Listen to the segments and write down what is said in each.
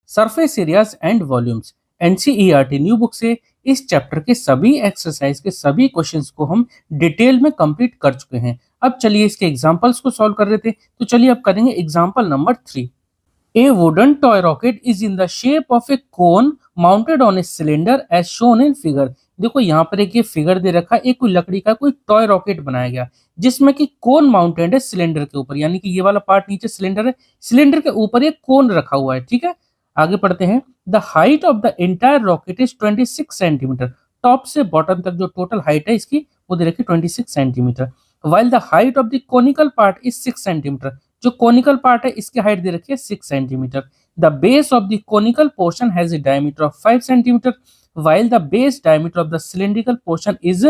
Surface areas and volumes. NCERT new book से इस chapter के सभी एक्सरसाइज के सभी क्वेश्चंस को हम डिटेल में कंप्लीट कर चुके हैं। अब चलिए इसके एग्जांपल्स को सॉल्व कर रहे थे, तो चलिए अब करेंगे example number 3। A wooden toy rocket is in the shape of a cone mounted on a cylinder as shown in figure। देखो यहाँ पर एक ये फिगर दे रखा है, एक कोई लकड़ी का कोई टॉय रॉकेट बनाया गया जिसमें कि कोन माउंटेड है सिलेंडर के ऊपर, यानी कि ये वाला पार्ट नीचे सिलेंडर है, सिलेंडर के ऊपर एक कोन रखा हुआ है। ठीक है, आगे पढ़ते हैं। The height of the entire rocket is 26 centimetre. Top से बॉटम तक जो टोटल हाइट है इसकी वो दे रखी 26 centimetre. While the height of the conical part is 6 centimetre. जो कोनिकल पार्ट है इसकी हाइट दे रखी है 6 centimetre. The base of the conical portion has a diameter of 5 centimetre while the base diameter of the cylindrical portion is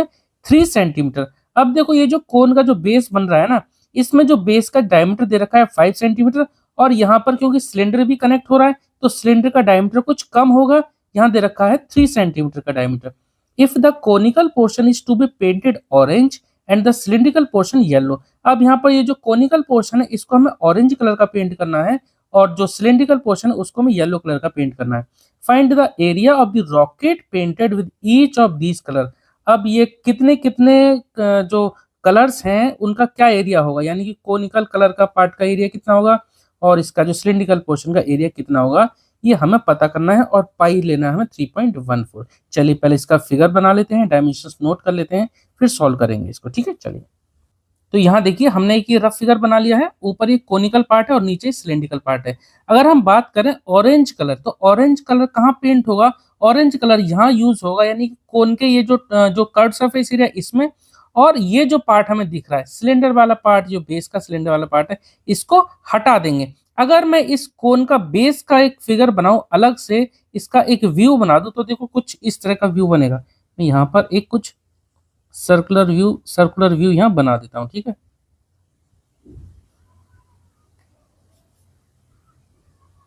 3 centimetre. अब देखो ये जो कोन का जो बेस बन रहा है ना, इसमें जो बेस का डायमीटर दे रखा है 5 सेंटीमीटर, और यहाँ पर क्योंकि सिलेंडर भी कनेक्ट हो रहा है तो सिलेंडर का डायमीटर कुछ कम होगा, यहाँ दे रखा है 3 सेंटीमीटर का diameter. If the conical portion is to be painted orange and the cylindrical portion yellow. अब यहाँ पर ये जो कोनिकल पोर्शन है इसको हमें ऑरेंज कलर का पेंट करना है, और जो सिलिंड्रिकल पोर्शन है उसको हमें येलो कलर का पेंट करना है। Find the area of the rocket painted with each of these colour. अब ये कितने कितने जो कलर्स हैं उनका क्या एरिया होगा, यानी कि कोनिकल कलर का पार्ट का एरिया कितना होगा और इसका जो सिलिंड्रिकल पोर्शन का एरिया कितना होगा, ये हमें पता करना है, और पाई लेना है हमें 3.14। चलिए पहले इसका फिगर बना लेते हैं, डायमेंशंस नोट कर लेते हैं, फिर सॉल्व करेंगे इसको। ठीक है, चलिए तो यहाँ देखिए हमने एक ये रफ फिगर बना लिया है, ऊपर एक कोनिकल पार्ट है और नीचे सिलेंड्रिकल पार्ट है। अगर हम बात करें ऑरेंज कलर, तो ऑरेंज कलर कहाँ पेंट होगा, ऑरेंज कलर यहाँ यूज होगा, यानी कि कोन के ये जो कर्व सरफेस एरिया इसमें, और ये जो पार्ट हमें दिख रहा है सिलेंडर वाला पार्ट, जो बेस का सिलेंडर वाला पार्ट है, इसको हटा देंगे। अगर मैं इस कोन का बेस का एक फिगर बनाऊं अलग से, इसका एक व्यू बना दूं, तो देखो कुछ इस तरह का व्यू बनेगा। मैं यहाँ पर एक कुछ सर्कुलर व्यू यहां बना देता हूं। ठीक है,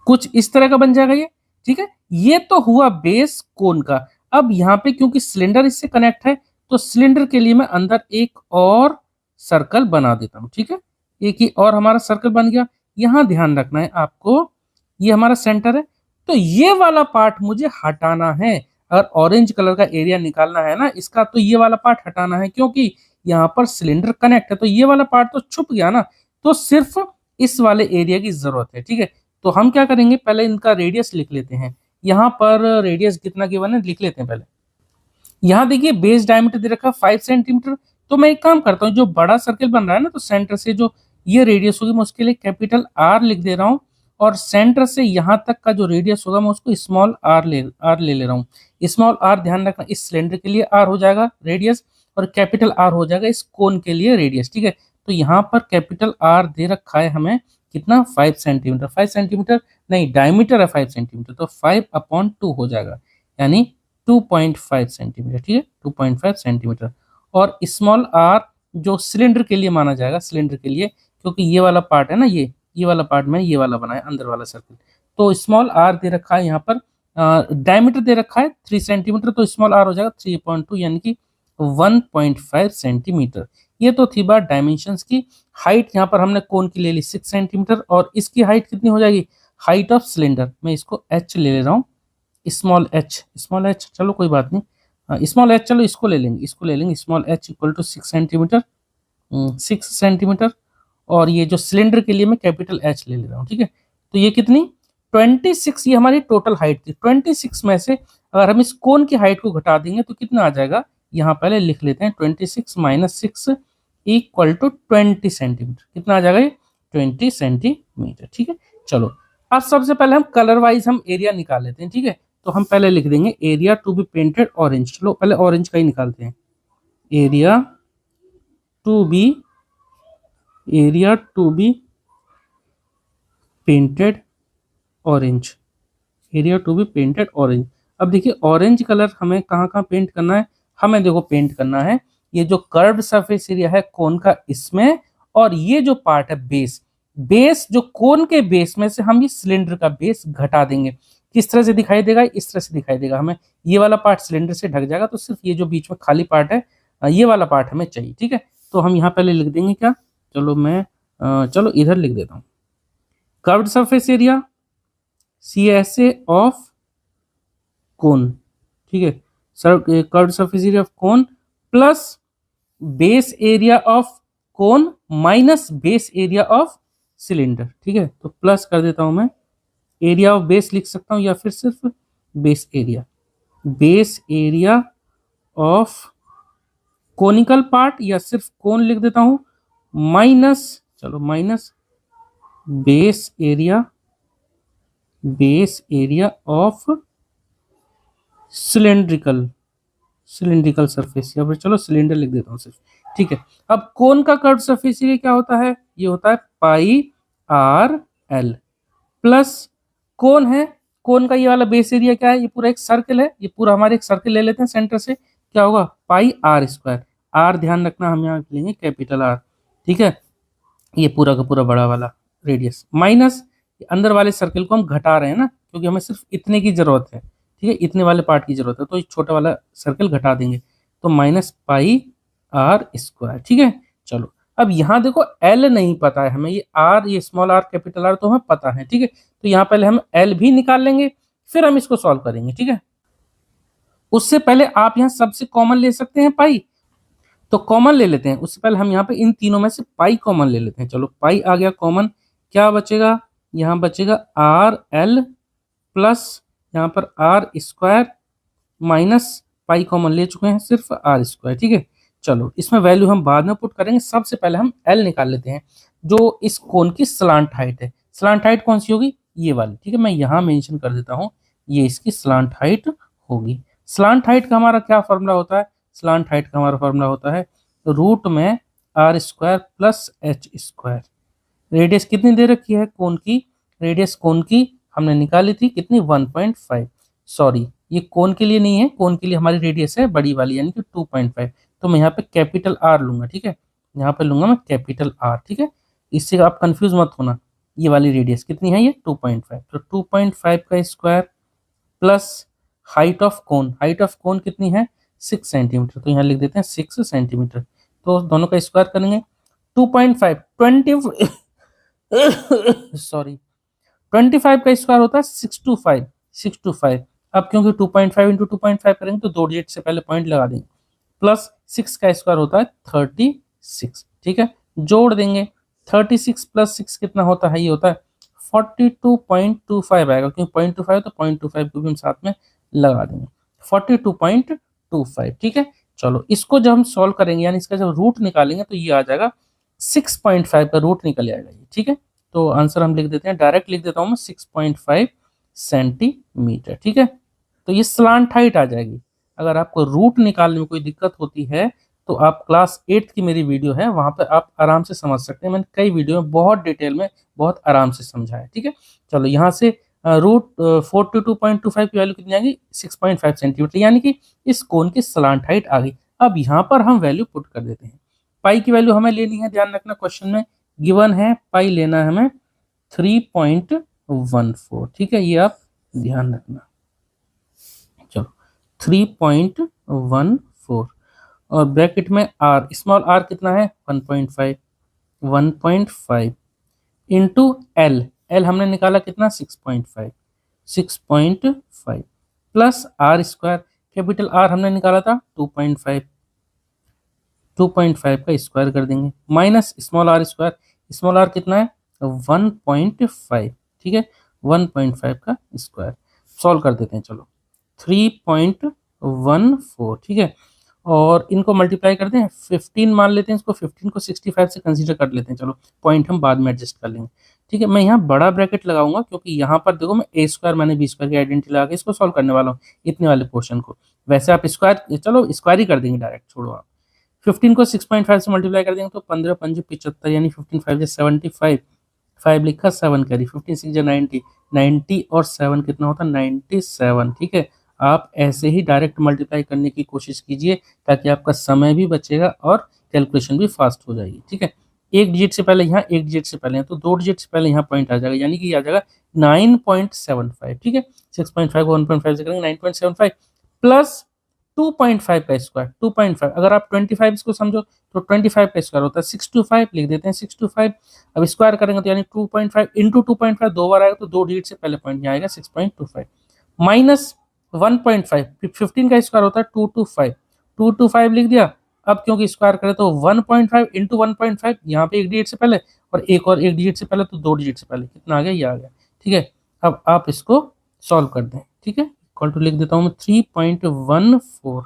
कुछ इस तरह का बन जाएगा ये। ठीक है, ये तो हुआ बेस कोन का। अब यहाँ पे क्योंकि सिलेंडर इससे कनेक्ट है, तो सिलेंडर के लिए मैं अंदर एक और सर्कल बना देता हूं। ठीक है, एक ही और हमारा सर्कल बन गया। यहां ध्यान रखना है आपको, ये हमारा सेंटर है, तो ये वाला पार्ट मुझे हटाना है। अगर ऑरेंज कलर का एरिया निकालना है ना इसका, तो ये वाला पार्ट हटाना है, क्योंकि यहाँ पर सिलेंडर कनेक्ट है, तो ये वाला पार्ट तो छुप गया ना, तो सिर्फ इस वाले एरिया की जरूरत है। ठीक है, तो हम क्या करेंगे, पहले इनका रेडियस लिख लेते हैं। यहाँ पर रेडियस कितना गिवन है लिख लेते हैं पहले। यहाँ देखिए बेस डायमीटर दे रखा है 5 सेंटीमीटर, तो मैं एक काम करता हूँ, जो बड़ा सर्कल बन रहा है ना, तो सेंटर से जो ये रेडियस होगी मैं उसके लिए कैपिटल आर लिख दे रहा हूँ, और सेंटर से यहाँ तक का जो रेडियस होगा मैं उसको स्मॉल आर ले रहा हूँ। स्मॉल आर ध्यान रखना, इस सिलेंडर के लिए आर हो जाएगा रेडियस, और कैपिटल आर हो जाएगा इस कोन के लिए रेडियस। ठीक है, तो यहाँ पर कैपिटल आर दे रखा है हमें कितना, 5 सेंटीमीटर। 5 सेंटीमीटर नहीं, डायमीटर है 5 सेंटीमीटर, तो 5/2 हो जाएगा, यानी 2.5 सेंटीमीटर। ठीक है, 2.5 सेंटीमीटर। और स्मॉल आर जो सिलेंडर के लिए माना जाएगा, सिलेंडर के लिए, क्योंकि ये वाला पार्ट है ना, ये वाला पार्ट में ये वाला बनाया अंदर वाला सर्कल, तो स्मॉल आर दे रखा है यहाँ पर। डायमीटर दे रखा है 3 सेंटीमीटर, तो स्मॉल आर हो जाएगा 3/2, यानी कि 1.5 सेंटीमीटर। ये तो थी बात डायमेंशंस की। हाइट यहाँ पर हमने कोन की ले ली 6 सेंटीमीटर, और इसकी हाइट कितनी हो जाएगी, हाइट ऑफ सिलेंडर, मैं इसको एच ले रहा हूँ, स्मॉल एच, चलो कोई बात नहीं, स्मॉल एच, चलो इसको ले लेंगे small H equal to 6 centimetre, 6 centimetre. और ये जो सिलेंडर के लिए मैं कैपिटल एच ले रहा हूँ। ठीक है, तो ये कितनी 26, ये हमारी टोटल हाइट थी। 26 में से अगर हम इस कोन की हाइट को घटा देंगे तो कितना आ जाएगा, यहाँ पहले लिख लेते हैं, 26 - 6 इक्वल टू 20 सेंटीमीटर। कितना आ जाएगा ये, 20 सेंटीमीटर। ठीक है, चलो अब सबसे पहले हम कलर वाइज हम एरिया निकाल लेते हैं। ठीक है, तो हम पहले लिख देंगे area to be painted orange. चलो पहले ऑरेंज का ही निकालते हैं, area to be painted orange, area to be painted orange. अब देखिए ऑरेंज कलर हमें कहाँ कहाँ पेंट करना है, हमें देखो पेंट करना है ये जो कर्व सरफेस एरिया है कोन का इसमें, और ये जो पार्ट है बेस जो कोन के बेस में से हम ये सिलेंडर का बेस घटा देंगे। किस तरह से दिखाई देगा, इस तरह से दिखाई देगा। हमें ये वाला पार्ट सिलेंडर से ढक जाएगा, तो सिर्फ ये जो बीच में खाली पार्ट है ये वाला पार्ट हमें चाहिए। ठीक है, तो हम यहाँ पहले लिख देंगे क्या, चलो मैं चलो इधर लिख देता हूँ, curved surface area CSA of cone, ठीक है, curved surface area of cone plus base area of cone minus base area of cylinder, ठीक है। तो प्लस कर देता हूं मैं, एरिया ऑफ बेस लिख सकता हूं या फिर सिर्फ base area of conical part या सिर्फ कोन लिख देता हूं, माइनस, चलो minus base area of cylindrical surface, या फिर चलो सिलेंडर लिख देता हूं सिर्फ, ठीक है। अब कोन का कर्व सरफेस एरिया क्या होता है, ये होता है पाई आर एल प्लस कोन है, कोन का ये वाला बेस एरिया क्या है, ये पूरा एक सर्कल है, ये पूरा हमारे एक सर्कल ले लेते हैं सेंटर से, क्या होगा पाई आर स्क्वायर, आर ध्यान रखना हम यहाँ लेंगे कैपिटल आर, ठीक है, ये पूरा का पूरा बड़ा वाला रेडियस माइनस अंदर वाले सर्कल को हम घटा रहे हैं ना, क्योंकि हमें सिर्फ इतने की जरूरत है, ठीक है, इतने वाले पार्ट की जरूरत है, तो ये छोटा वाला सर्कल घटा देंगे, तो माइनस पाई आर स्क्वायर, ठीक है। चलो अब यहाँ देखो एल नहीं पता है हमें, ये आर, ये स्मॉल आर कैपिटल आर तो हमें पता है, ठीक है, तो यहाँ पहले हम एल भी निकाल लेंगे, फिर हम इसको सॉल्व करेंगे, ठीक है। उससे पहले आप यहाँ सबसे कॉमन ले सकते हैं पाई, तो कॉमन ले लेते हैं, उससे पहले हम यहाँ पे इन तीनों में से पाई कॉमन ले लेते हैं। चलो पाई आ गया कॉमन, क्या बचेगा, यहाँ बचेगा आर एल प्लस यहाँ पर R square minus pi common ले चुके हैं सिर्फ आर स्क्वायर, ठीक है। चलो इसमें वैल्यू हम बाद में पुट करेंगे, सबसे पहले हम एल निकाल लेते हैं, जो इस कोन की स्लांट हाइट है। स्लांट हाइट कौन सी होगी, ये वाली, ठीक है, मैं यहाँ मेंशन कर देता हूँ, ये इसकी स्लांट हाइट होगी। स्लांट हाइट का हमारा क्या फॉर्मूला होता है, स्लांट हाइट का हमारा फॉर्मूला होता है रूट में R square plus H square. Radius कितनी दे रखी है कोन की, रेडियस कोन की हमने निकाली थी कितनी 1.5, सॉरी ये कोन के लिए नहीं है, कोन के लिए हमारी रेडियस है बड़ी वाली यानी कि 2.5, तो मैं यहाँ पे कैपिटल आर लूंगा, ठीक है, यहाँ पे लूंगा मैं कैपिटल आर, ठीक है, इससे आप कंफ्यूज मत होना, ये वाली रेडियस कितनी है, ये 2.5, तो 2.5 का square plus height of cone कितनी है 6 सेंटीमीटर, तो यहाँ लिख देते हैं 6 सेंटीमीटर, तो दोनों का स्क्वायर करेंगे 2.5 20 सॉरी 25 का स्क्वायर होता है 625, अब क्योंकि 2.5 इंटू 2.5 करेंगे तो 2 डिजिट से पहले पॉइंट लगा देंगे, प्लस 6 का स्क्वायर होता है 36, ठीक है, जोड़ देंगे 36 प्लस 6 कितना होता है, ये होता है 42.25 आएगा, क्योंकि 0.25 तो 0.25 को भी हम साथ में लगा देंगे 42.25, ठीक है। चलो इसको जब हम सॉल्व करेंगे यानी इसका जब रूट निकालेंगे तो ये आ जाएगा 6.5 का रूट निकल आएगा ये, ठीक है, तो आंसर हम लिख देते हैं, डायरेक्ट लिख देता हूं मैं 6.5 सेंटीमीटर, ठीक है, तो ये स्लांट हाइट आ जाएगी। अगर आपको रूट निकालने में कोई दिक्कत होती है तो आप क्लास 8 की मेरी वीडियो है वहां पर आप आराम से समझ सकते हैं, मैंने कई वीडियो में बहुत डिटेल में बहुत आराम से समझाया, ठीक है। चलो यहाँ से रूट 42.25 की वैल्यू कितनी आएगी 6.5 सेंटीमीटर, यानी कि इस कोन की स्लांट हाइट आ गई। अब यहाँ पर हम वैल्यू पुट कर देते हैं, पाई की वैल्यू हमें लेनी है, ध्यान रखना क्वेश्चन में गिवन है पाई लेना है हमें 3.14, ठीक है, ये आप ध्यान रखना। चलो 3.14 और ब्रैकेट में आर, स्मॉल आर कितना है 1.5 इंटू एल, एल हमने निकाला कितना 6.5 plus R square, capital R हमने निकाला था 2.5 का स्क्वायर कर देंगे minus small R square, small R कितना है 1.5, ठीक है, 1.5 का स्क्वायर सॉल्व कर देते हैं। चलो 3.14, ठीक है, और इनको मल्टीप्लाई करते हैं 15 मान लेते हैं, इसको 15 को 65 से कंसीडर कर लेते हैं, चलो पॉइंट हम बाद में एडजस्ट कर लेंगे, ठीक है। मैं यहाँ बड़ा ब्रैकेट लगाऊंगा क्योंकि यहाँ पर देखो मैं ए स्क्वायर मैंने बी स्क्वायर की आइडेंटिटी लगा के इसको सॉल्व करने वाला हूँ इतने वाले पोर्शन को, वैसे आप स्क्वायर, चलो स्क्वायर ही कर देंगे डायरेक्ट, छोड़ो आप 15 को 6.5 से मल्टीप्लाई कर देंगे तो 15 पंजे 75 यानी 15 5 75, 5 लिखा 7 करी 15 6 90, 90 और 7 कितना होता है 97, ठीक है। आप ऐसे ही डायरेक्ट मल्टीप्लाई करने की कोशिश कीजिए ताकि आपका समय भी बचेगा और कैलकुलेशन भी फास्ट हो जाएगी, ठीक है। एक डिजिट से पहले यहाँ, एक डिजिट से पहले है तो 2 डिजिट से पहले यहाँ पॉइंट आ जाएगा, यानी कि आ जाएगा 9.75, ठीक है, 6.5 को 1.5 से करेंगे 9.75 प्लस 2.5 का स्क्वायर 2.5, अगर आप 25 इसको समझो तो 25 का स्क्वायर होता है 625, लिख देते हैं 625। अब स्क्वायर करेंगे तो यानी 2.5 इंटू 2.5 दो बार आएगा तो दो डिजिट से पहले पॉइंट यहाँ आएगा 6.25 माइनस 1.5, 15 का स्क्वायर होता है 225, 225 लिख दिया। अब क्योंकि स्क्वायर करें तो 1.5 इंटू 1.5 यहाँ पे एक डिजिट से पहले और एक डिजिट से पहले तो दो डिजिट से पहले कितना आ गया, ये आ गया। ठीक है, अब आप इसको सॉल्व कर दें। ठीक है, इक्वल टू लिख देता हूं मैं 3.14।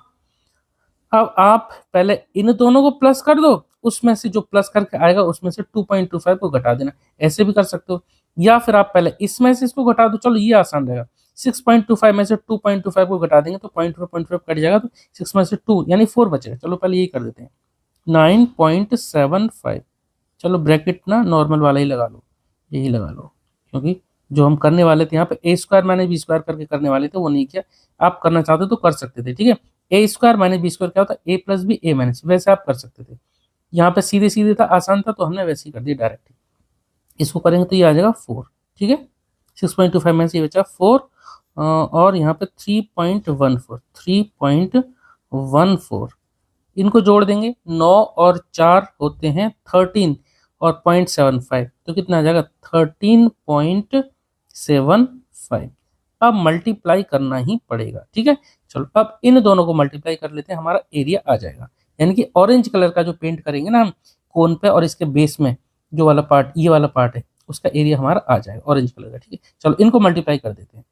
अब आप पहले इन दोनों को प्लस कर दो, उसमें से जो प्लस करके आएगा उसमें से 2.25 को घटा देना, ऐसे भी कर सकते हो। या फिर आप पहले इसमें से इसको घटा दो, चलो ये आसान रहेगा। 6.25 में से 2.25 को घटा देंगे तो 0.5 कट जाएगा, तो 6 में से 2 यानी 4 बचेगा। चलो पहले यही कर देते हैं 9.75। चलो ब्रैकेट ना नॉर्मल वाला ही लगा लो, यही लगा लो, क्योंकि जो हम करने वाले थे यहाँ पे ए स्क्वायर माइनस बी स्क्वायर करके करने वाले थे वो नहीं किया। आप करना चाहते तो कर सकते थे। ठीक है, ए स्क्वायर माइनस बी स्क्वायर क्या होता है, ए प्लस बी ए माइनस, वैसे आप कर सकते थे। यहाँ पे सीधे सीधे था, आसान था, तो हमने वैसे ही कर दिया डायरेक्ट। इसको करेंगे तो ये आ जाएगा 4। ठीक है, 6.25 में से ये बचा 4 और यहाँ पे 3.14 इनको जोड़ देंगे, 9 और 4 होते हैं 13 और 0.75 तो कितना आ जाएगा 13.75। अब मल्टीप्लाई करना ही पड़ेगा। ठीक है, चलो अब इन दोनों को मल्टीप्लाई कर लेते हैं, हमारा एरिया आ जाएगा। यानी कि ऑरेंज कलर का जो पेंट करेंगे ना हम कोन पे और इसके बेस में जो वाला पार्ट, ये वाला पार्ट है, उसका एरिया हमारा आ जाएगा ऑरेंज कलर का। ठीक है, चलो इनको मल्टीप्लाई कर देते हैं।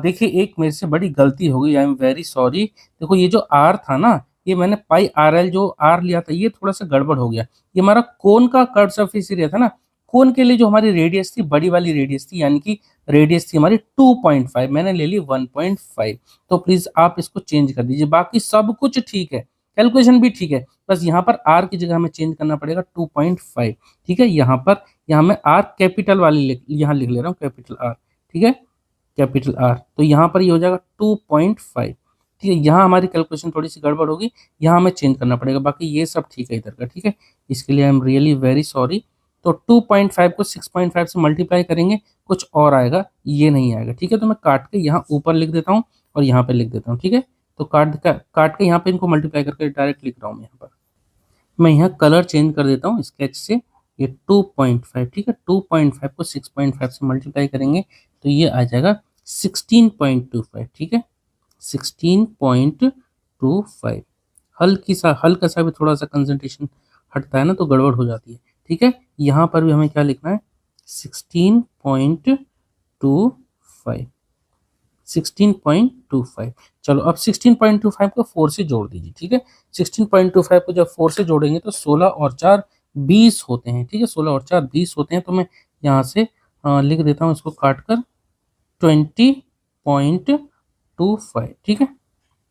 देखिए एक मेरे से बड़ी गलती हो गई, आई एम वेरी सॉरी। देखो ये जो आर था ना, ये मैंने पाई आर एल जो आर लिया था, ये थोड़ा सा गड़बड़ हो गया। ये हमारा कोन का कर्व सरफेस एरिया था ना, कोन के लिए जो हमारी रेडियस थी, बड़ी वाली रेडियस थी, यानी कि रेडियस थी हमारी 2.5, मैंने ले ली 1.5। तो प्लीज आप इसको चेंज कर दीजिए, बाकी सब कुछ ठीक है, कैलकुलेशन भी ठीक है, बस यहाँ पर आर की जगह हमें चेंज करना पड़ेगा 2.5। ठीक है, यहाँ मैं आर कैपिटल वाली यहाँ लिख ले रहा हूँ, कैपिटल आर। ठीक है, कैपिटल आर, तो यहाँ पर ये हो जाएगा 2.5। ठीक है, यहाँ हमारी कैलकुलेशन थोड़ी सी गड़बड़ होगी, यहाँ हमें चेंज करना पड़ेगा, बाकी ये सब ठीक है इधर का। ठीक है, इसके लिए I am really very sorry. तो 2.5 को 6.5 से मल्टीप्लाई करेंगे, कुछ और आएगा, ये नहीं आएगा। ठीक है, तो मैं काट के यहाँ ऊपर लिख देता हूँ और यहाँ पे लिख देता हूँ। ठीक है, तो काट के यहाँ पे इनको मल्टीप्लाई करके डायरेक्ट लिख रहा हूँ मैं यहाँ पर। मैं यहाँ कलर चेंज कर देता हूँ स्केच से, ये 2.5। ठीक है, 2.5 को 6.5 से मल्टीप्लाई करेंगे तो ये आ जाएगा 16.25। ठीक है, 16.25। हल्का सा भी थोड़ा सा कंसंट्रेशन हटता है ना तो गड़बड़ हो जाती है। ठीक है, यहाँ पर भी हमें क्या लिखना है 16.25, 16.25। चलो अब 16.25 को 4 से जोड़ दीजिए। ठीक है, 16.25 को जब 4 से जोड़ेंगे तो 16 और 4 20 होते हैं। ठीक है, 16 और 4 20 होते हैं, तो मैं यहाँ से लिख देता हूँ इसको काट कर 20.25। ठीक है,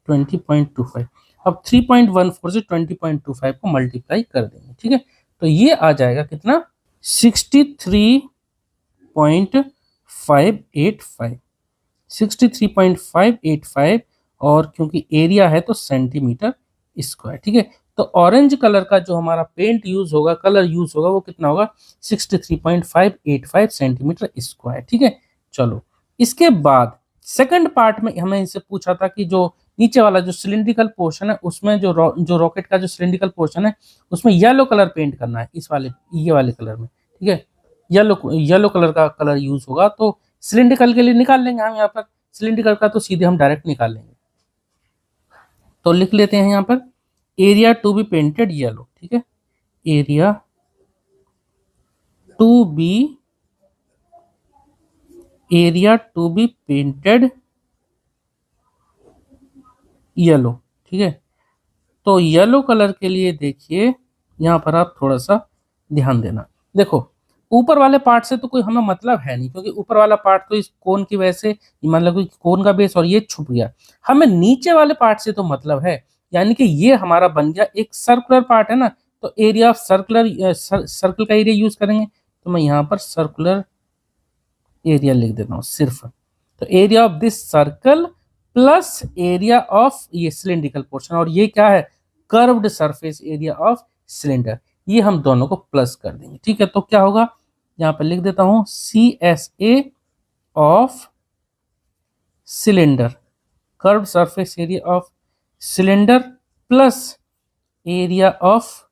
20.25। अब 3.14 से 20.25 को मल्टीप्लाई कर देंगे। ठीक है, तो ये आ जाएगा कितना 63.585, 63.585। और क्योंकि एरिया है तो सेंटीमीटर स्क्वायर। ठीक है, तो ऑरेंज कलर का जो हमारा पेंट यूज होगा, कलर यूज होगा, वो कितना होगा 63.585 सेंटीमीटर स्क्वायर। ठीक है, चलो इसके बाद सेकंड पार्ट में हमें इनसे पूछा था कि जो नीचे वाला जो सिलिंड्रिकल पोर्शन है उसमें जो रॉकेट का जो सिलिंड्रिकल पोर्शन है उसमें येलो कलर पेंट करना है, इस वाले ये वाले कलर में। ठीक है, येलो कलर का कलर यूज होगा, तो सिलिंड्रिकल के लिए निकाल लेंगे हम यहाँ पर, सिलिंड्रिकल का तो सीधे हम डायरेक्ट निकाल लेंगे। तो लिख लेते हैं यहाँ पर area to be painted yellow. ठीक है, area to be painted yellow. ठीक है, तो येलो कलर के लिए देखिए यहाँ पर आप थोड़ा सा ध्यान देना। देखो ऊपर वाले पार्ट से तो कोई हमें मतलब है नहीं, क्योंकि ऊपर वाला पार्ट तो इस कोन की वजह से मतलब कोन का बेस और ये छुप गया। हमें नीचे वाले पार्ट से तो मतलब है, यानी कि ये हमारा बन गया एक सर्कुलर पार्ट है ना, तो एरिया ऑफ सर्कल का एरिया यूज करेंगे। तो मैं यहाँ पर सर्कुलर एरिया लिख देता हूँ सिर्फ। तो area of this circle plus area of ये सिलिंड्रिकल पोर्शन, और ये क्या है curved surface area of cylinder, ये हम दोनों को प्लस कर देंगे। ठीक है, तो क्या होगा यहाँ पर लिख देता हूं CSA of cylinder, curved surface area of cylinder plus area of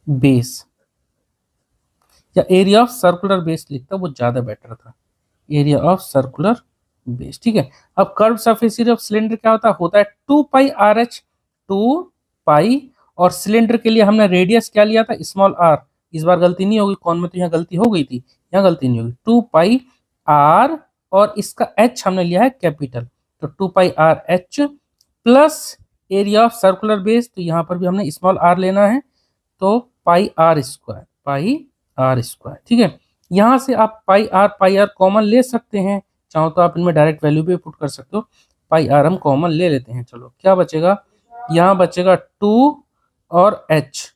base, या एरिया ऑफ सर्कुलर बेस लिखता वो ज्यादा बेटर था, एरिया ऑफ सर्कुलर बेस। ठीक है, अब curve surface area of cylinder क्या होता है 2 पाई आर एच, 2 पाई, और सिलेंडर के लिए हमने रेडियस क्या लिया था स्मॉल आर, इस बार गलती नहीं होगी, कौन में तो यहाँ गलती हो गई थी, यहाँ गलती नहीं होगी, 2 पाई आर, और इसका एच हमने लिया है कैपिटल, तो 2 pi R H plus area of circular base, तो यहाँ पर भी हमने स्मॉल आर लेना है, तो pi R square, pi R square. ठीक है, यहां से आप पाई आर कॉमन ले सकते हैं, चाहो तो आप इनमें डायरेक्ट वैल्यू भी पुट कर सकते हो, पाई आर हम कॉमन ले लेते हैं। चलो क्या बचेगा, यहाँ बचेगा 2 और एच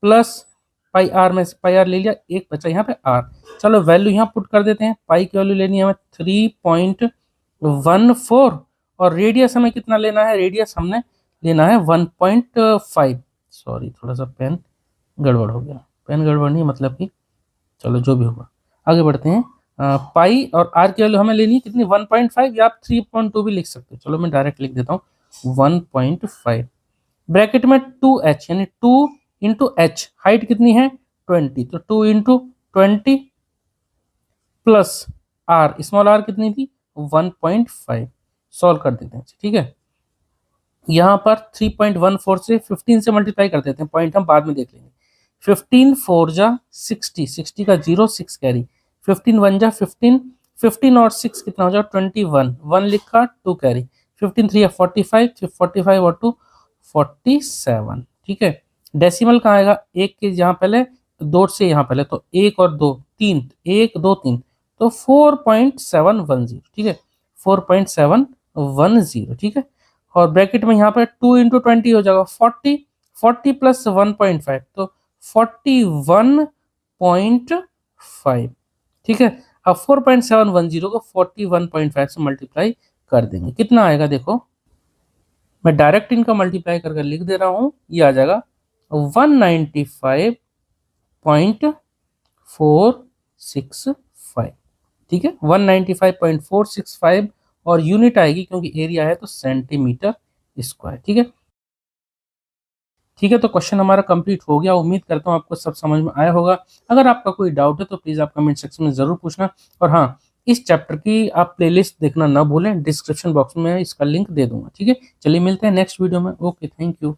प्लस पाई आर में से पाई आर ले लिया, एक बचा यहाँ पे आर। चलो वैल्यू यहाँ पुट कर देते हैं, पाई की वैल्यू लेनी है हमें 3.14, और रेडियस हमें कितना लेना है, रेडियस हमने लेना है 1.5। सॉरी थोड़ा सा पेन गड़बड़ हो गया, पेन गड़बड़ नहीं मतलब कि चलो जो भी होगा, आगे बढ़ते हैं। पाई और आर की वैल्यू हमें लेनी है कितनी 1.5, या आप 3.2 भी लिख सकते हो, चलो मैं डायरेक्ट लिख देता हूँ 1.5, ब्रैकेट में 2h, यानी 2 इंटू एच, हाइट कितनी है 20, तो 2 into 20 plus R, small R कितनी थी 1.5, सॉल्व कर देते हैं। ठीक है, यहाँ पर 3.14 से 15 से मल्टीप्लाई कर देते हैं, पॉइंट हम बाद में देख लेंगे। 15 4 जा 60, 60 का 0 6 कैरी, 15 1 जा 15, 15 और 6 कितना हो जाएगा 21, 1 लिखा 2 कैरी, 15 3 45, 45 और 2 47। ठीक है, डेसिमल कहाँ आएगा, एक के यहाँ पहले, दो से यहाँ पहले, तो एक और दो तीन, एक दो तीन, तो 4.710। ठीक है, 4.710। ठीक है, और ब्रैकेट में यहाँ पे 2 इंटू 20 हो जाएगा 40, 40 प्लस 1.5, तो 41.5। ठीक है, अब 4.710 को 41.5 से मल्टीप्लाई कर देंगे, कितना आएगा देखो, मैं डायरेक्ट इनका मल्टीप्लाई करके लिख दे रहा हूं, ये आ जाएगा 195.465। ठीक है, 195.465, और यूनिट आएगी क्योंकि एरिया है तो सेंटीमीटर स्क्वायर। ठीक है, ठीक है, तो क्वेश्चन हमारा कंप्लीट हो गया, उम्मीद करता हूँ आपको सब समझ में आया होगा। अगर आपका कोई डाउट है तो प्लीज आप कमेंट सेक्शन में जरूर पूछना, और हाँ, इस चैप्टर की आप प्लेलिस्ट देखना ना भूलें, डिस्क्रिप्शन बॉक्स में इसका लिंक दे दूंगा। ठीक है, चलिए मिलते हैं नेक्स्ट वीडियो में, ओके थैंक यू।